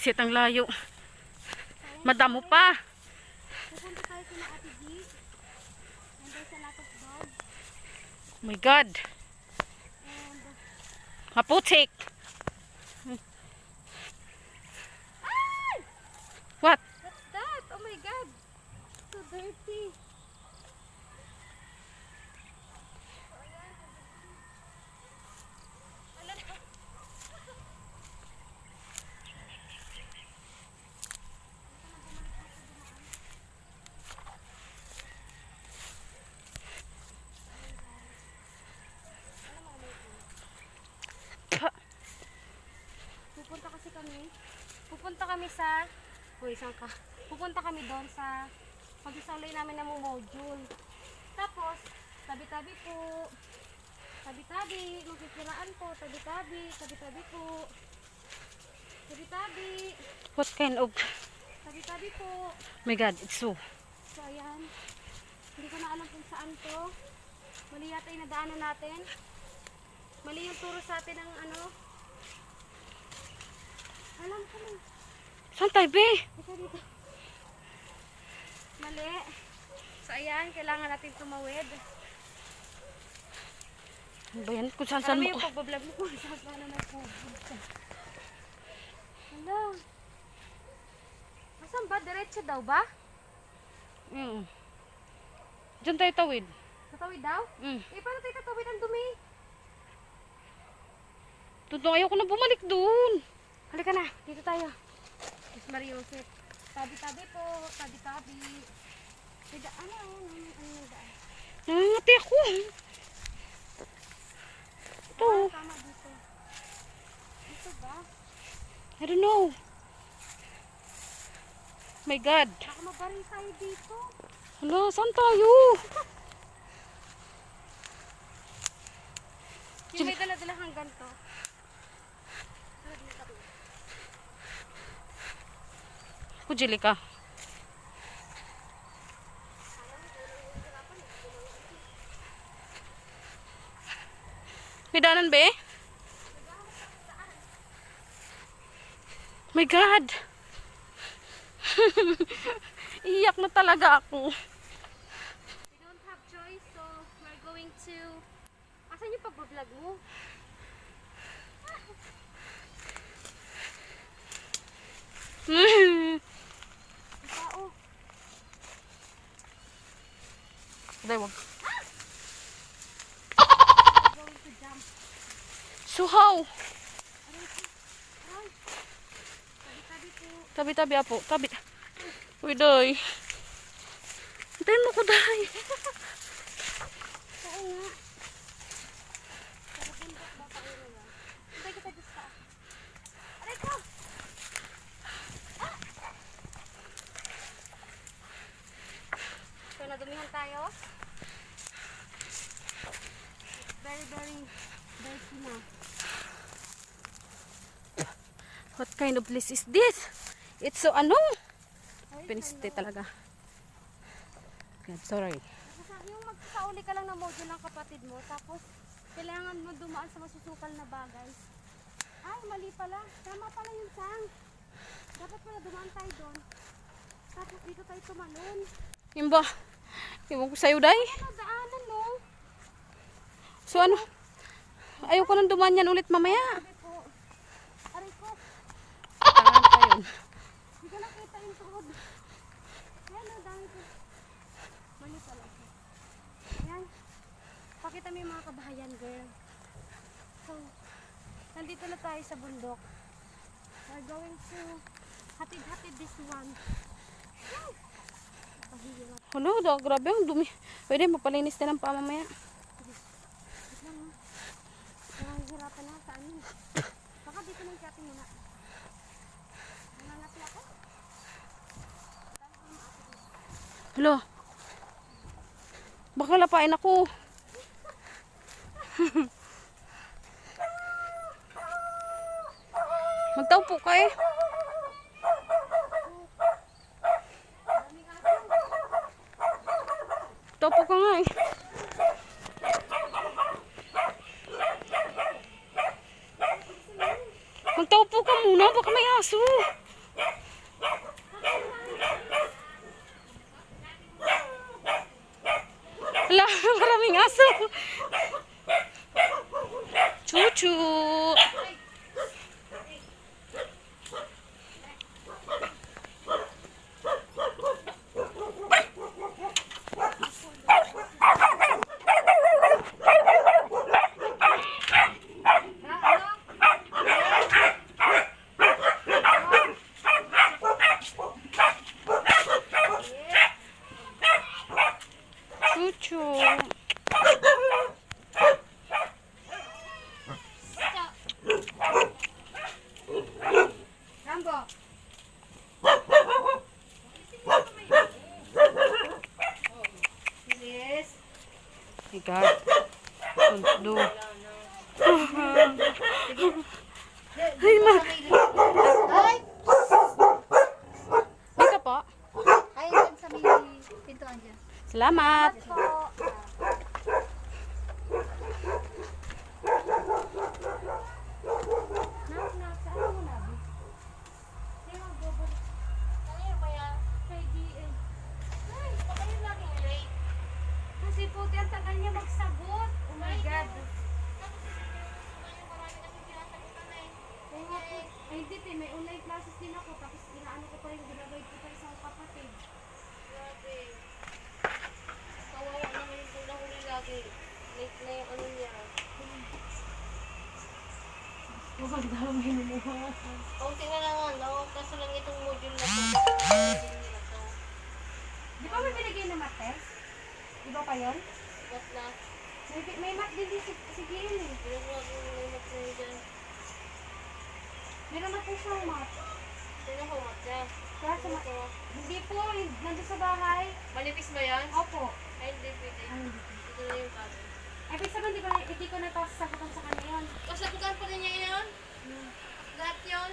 Visit ang layo. Madamo pa. Pupunta tayo kina Ate G. And there's a lot of dogs. Oh my God. And Maputik. ay! What? What's that? Oh my God. So dirty. Pupunta kami sa saan ka? Pupunta kami doon sa pag-isalay namin ng module. Tapos, tabi-tabi po. Tabi-tabi, magkikiraan po. Tabi-tabi, tabi-tabi po. Tabi-tabi. What kind of... Tabi-tabi po. Oh my God, it's so... So, ayan. Hindi ko na alam kung saan to. Mali yata yung nadaanan natin. Mali yung turo sa atin ng ano. Alam ko na. Saan tayo, be? Dito, dito. Mali. So, ayan. Kailangan natin tumawid. Ano ba yan? Kung saan Alam mo... mo yung pagbablog mo kung saan saan na nagpubog ka. Hala. Asan ba? Diretso daw ba? Diyan tayo tawid. Tatawid daw? Eh, paano tayo tatawid? Ang dumi. Tutong ayoko na bumalik doon. Halika na. Dito tayo. Miss Mariosep. Tabi-tabi po. Tabi-tabi. Ano yung daan? Nangangati ako. Ito. Tama dito. Dito ba? I don't know. My God. Baka mabaril tayo dito. Hala, saan tayo? Yung may dala-dala kang ganito. Kujili ka. May daanan, be? My God. Iyak na talaga ako. We don't have choice, so we're going to... Asan yung pagbablog mo? Tao. Dahil wag. We're going to jump. So how? Ay. Tabi-tabi po. Tabi-tabi apo. Tabi. Uy, doy. Hintayin mo ko, day. Oo nga. Sarapundok ba tayo na yan? Hintay kita dito sa... Aray ko! So, nadumihan tayo. Very, very dirty na. What kind of place is this? It's so ano? Piniste talaga. God, sorry. Yung magsauli ka lang ng module ng kapatid mo, tapos kailangan mo dumaan sa masusukal na bagay. Ay, mali pala. Tama pala yung sang. Dapat pala dumaan tayo doon. Tapos dito tayo tumalon. Yung ba? Ewan ko sa'yo, day. Ano daanan, no? So ano? Ayoko nang dumaan yan ulit mamaya. Sabi po. Aray ko. Tangan pa yun. Hindi ko nakita yung tuhod. Ayan, ang dami ko. Mali pala. Ayan. Pakita mo yung mga kabahayan, girl. So, nandito na tayo sa bundok. We're going to hatid-hatid this one. Wow! Pahihirap. Ano, daw, grabe ang dumi. Pwede mapalinis din ang paa mamaya. Wait lang, ha? Nangihirapan na sa amin. Baka dito na yung atin muna. Nangangapi ako? Hello. Baka lapain ako. Magtaupo ka eh. Taupo ka nga eh. Magtaupo ka muna, baka may aso. daming aso. Chuchu. Chuchu. Rambo. Yes. My God. Tundo. Ay, ma. Ay! Dito po. Ay, dyan sa may pintuan dyan. Salamat. Po. Nak, saan mo na? Hindi mo bobo. Ano ba yan? Kay DL. Ay, baka yun laging late. Kasi po, ang tagal niya magsagot. Oh my God. Kaya nga po, ay hindi eh, may online classes din ako, tapos inaano ko pa rin, ginagayad ko pa rin sa kapatid. Grabe. Kawawa naman yung huli lagi. Late na yung ano niya. Huwag daw minumuha. Kaunti na naman. Kaso lang itong module na to. Di ba may binigay na math test? Iba pa yun? Ba't na? May math din si Gail eh. Ginagawa ko yung limit na yun dyan. Meron na po siyang math. Sino ko mat niya? Kaya sa math. Hindi po, nandun sa bahay. Manipis ba yan? Opo. Ay, hindi pwede. Ay, hindi. Ito na yung kaso. Ay, bisa ba hindi ko na sasagutan sa kanya yun? Kasagutan pa rin niya yun? Lahat yun?